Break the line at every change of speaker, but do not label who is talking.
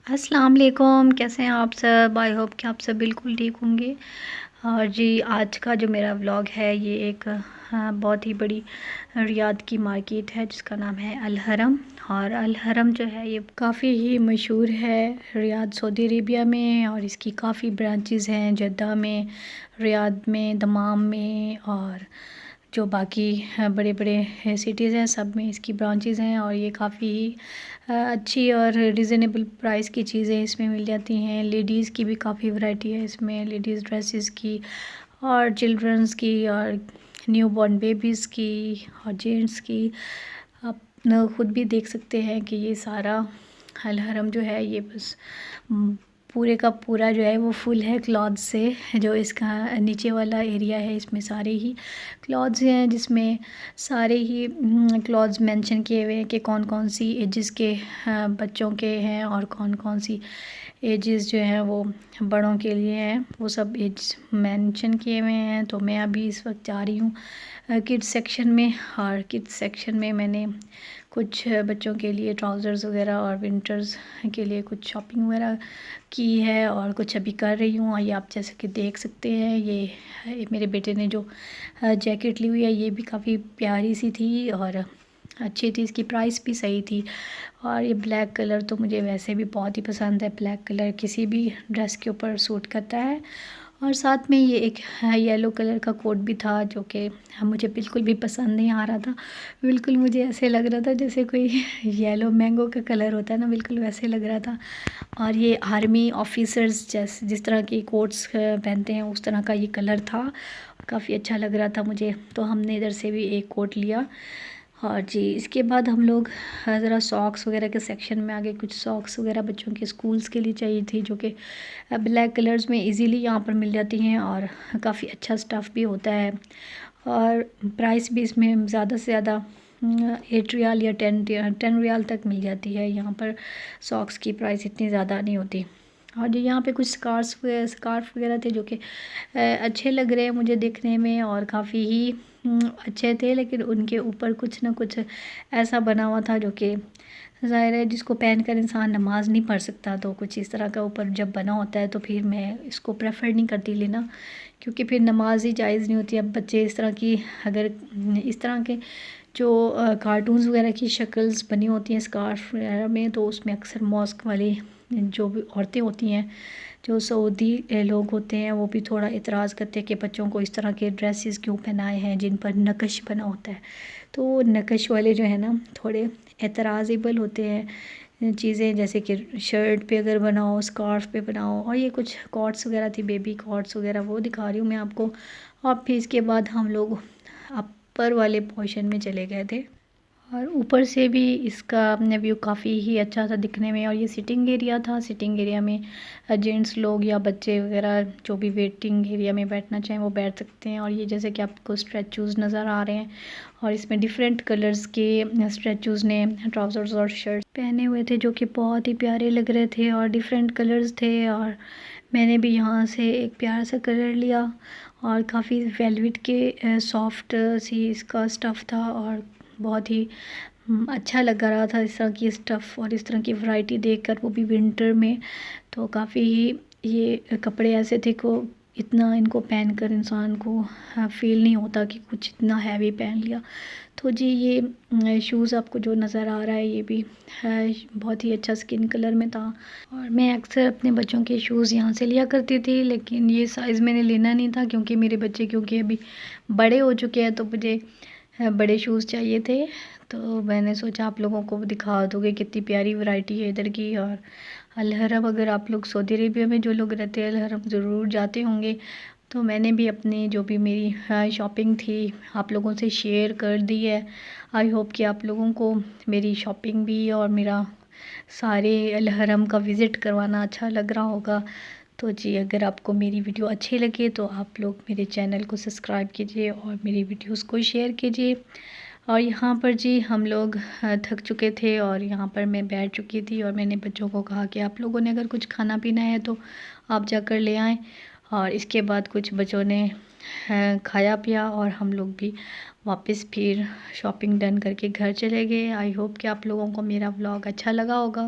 अस्सलाम वालेकुम, कैसे हैं आप सब? आई होप कि आप सब बिल्कुल ठीक होंगे। और जी आज का जो मेरा व्लॉग है ये एक बहुत ही बड़ी रियाद की मार्केट है जिसका नाम है अल हरम। और अल हरम जो है ये काफ़ी ही मशहूर है रियाद सऊदी अरेबिया में, और इसकी काफ़ी ब्रांचेस हैं जद्दा में, रियाद में, दमाम में, और जो बाकी बड़े बड़े सिटीज़ हैं सब में इसकी ब्रांचेस हैं। और ये काफ़ी अच्छी और रिज़नेबल प्राइस की चीज़ें इसमें मिल जाती हैं। लेडीज़ की भी काफ़ी वैरायटी है इसमें, लेडीज़ ड्रेसेस की और चिल्ड्रंस की और न्यू बॉर्न बेबीज़ की और जेंट्स की। आप ख़ुद भी देख सकते हैं कि ये सारा अल हरम जो है ये बस पूरे का पूरा जो है वो फुल है क्लॉथ से। जो इसका नीचे वाला एरिया है इसमें सारे ही क्लॉथ्स हैं, जिसमें सारे ही क्लॉथ्स मेंशन किए हुए हैं कि कौन कौन सी एजेस के बच्चों के हैं और कौन कौन सी एजेस जो हैं वो बड़ों के लिए हैं। वो सब एज मेंशन किए हुए हैं। तो मैं अभी इस वक्त जा रही हूँ किड्स सेक्शन में, और किड्स सेक्शन में मैंने कुछ बच्चों के लिए ट्राउज़र्स वगैरह और विंटर्स के लिए कुछ शॉपिंग वगैरह की है और कुछ अभी कर रही हूँ। ये आप जैसे कि देख सकते हैं, ये मेरे बेटे ने जो जैकेट ली हुई है ये भी काफ़ी प्यारी सी थी और अच्छी थी, इसकी प्राइस भी सही थी। और ये ब्लैक कलर तो मुझे वैसे भी बहुत ही पसंद है, ब्लैक कलर किसी भी ड्रेस के ऊपर सूट करता है। और साथ में ये एक येलो कलर का कोट भी था जो कि मुझे बिल्कुल भी पसंद नहीं आ रहा था। बिल्कुल मुझे ऐसे लग रहा था जैसे कोई येलो मैंगो का कलर होता है ना, बिल्कुल वैसे लग रहा था। और ये आर्मी ऑफिसर्स जैसे जिस तरह की कोट्स पहनते हैं उस तरह का ये कलर था, काफ़ी अच्छा लग रहा था मुझे। तो हमने इधर से भी एक कोट लिया। और जी इसके बाद हम लोग ज़रा सॉक्स वगैरह के सेक्शन में आ गए। कुछ सॉक्स वगैरह बच्चों के स्कूल्स के लिए चाहिए थी जो कि ब्लैक कलर्स में इजीली यहाँ पर मिल जाती हैं और काफ़ी अच्छा स्टफ़ भी होता है। और प्राइस भी इसमें ज़्यादा से ज़्यादा 8 रियाल या 10 रियाल तक मिल जाती है। यहाँ पर सॉक्स की प्राइस इतनी ज़्यादा नहीं होती। और जो यहाँ पे कुछ स्कार्फ वगैरह थे जो कि अच्छे लग रहे हैं मुझे देखने में और काफ़ी ही अच्छे थे, लेकिन उनके ऊपर कुछ ना कुछ ऐसा बना हुआ था जो कि ज़ाहिर है जिसको पहनकर इंसान नमाज नहीं पढ़ सकता। तो कुछ इस तरह का ऊपर जब बना होता है तो फिर मैं इसको प्रेफर नहीं करती लेना, क्योंकि फिर नमाज ही जायज़ नहीं होती। अब बच्चे इस तरह की अगर इस तरह के जो कार्टून्स वगैरह की शक्ल्स बनी होती हैं स्कार्फ वगैरह में, तो उसमें अक्सर मॉस्क वाली जो भी औरतें होती हैं, जो सऊदी लोग होते हैं, वो भी थोड़ा एतराज़ करते हैं कि बच्चों को इस तरह के ड्रेसेस क्यों पहनाए हैं जिन पर नक़श बना होता है। तो नक़श वाले जो है ना थोड़े एतराज़ेबल होते हैं चीज़ें, जैसे कि शर्ट पे अगर बनाओ, स्कार्फ पे बनाओ। और ये कुछ कॉट्स वगैरह थी, बेबी कॉट्स वगैरह, वो दिखा रही हूँ मैं आपको। और फिर इसके बाद हम लोग अपर वाले पोर्शन में चले गए थे, और ऊपर से भी इसका व्यू काफ़ी ही अच्छा था दिखने में। और ये सिटिंग एरिया था, सिटिंग एरिया में जेंट्स लोग या बच्चे वगैरह जो भी वेटिंग एरिया में बैठना चाहें वो बैठ सकते हैं। और ये जैसे कि आपको स्टैचूज़ नज़र आ रहे हैं, और इसमें डिफरेंट कलर्स के स्टैचूज़ ने ट्राउज़र्स और शर्ट्स पहने हुए थे जो कि बहुत ही प्यारे लग रहे थे और डिफरेंट कलर्स थे। और मैंने भी यहाँ से एक प्यारा सा कलर लिया, और काफ़ी वेलवेट के सॉफ्ट सी इसका स्टफ़ था और बहुत ही अच्छा लग रहा था इस तरह की स्टफ़ और इस तरह की वैरायटी देखकर, वो भी विंटर में। तो काफ़ी ही ये कपड़े ऐसे थे को इतना इनको पहनकर इंसान को फ़ील नहीं होता कि कुछ इतना हैवी पहन लिया। तो जी ये शूज़ आपको जो नज़र आ रहा है ये भी बहुत ही अच्छा स्किन कलर में था। और मैं अक्सर अपने बच्चों के शूज़ यहाँ से लिया करती थी, लेकिन ये साइज़ मैंने लेना नहीं था क्योंकि मेरे बच्चे क्योंकि अभी बड़े हो चुके हैं, तो मुझे बड़े शूज़ चाहिए थे। तो मैंने सोचा आप लोगों को दिखा दूँ कि कितनी प्यारी वैरायटी है इधर की। और अल हरम, अगर आप लोग सऊदी अरेबिया में जो लोग रहते हैं अल हरम ज़रूर जाते होंगे। तो मैंने भी अपनी जो भी मेरी शॉपिंग थी आप लोगों से शेयर कर दी है। आई होप कि आप लोगों को मेरी शॉपिंग भी और मेरा सारे अल हरम का विज़िट करवाना अच्छा लग रहा होगा। तो जी अगर आपको मेरी वीडियो अच्छी लगे तो आप लोग मेरे चैनल को सब्सक्राइब कीजिए और मेरी वीडियोस को शेयर कीजिए। और यहाँ पर जी हम लोग थक चुके थे और यहाँ पर मैं बैठ चुकी थी, और मैंने बच्चों को कहा कि आप लोगों ने अगर कुछ खाना पीना है तो आप जाकर ले आएँ। और इसके बाद कुछ बच्चों ने खाया पिया और हम लोग भी वापस फिर शॉपिंग डन करके घर चले गए। आई होप कि आप लोगों को मेरा व्लॉग अच्छा लगा होगा।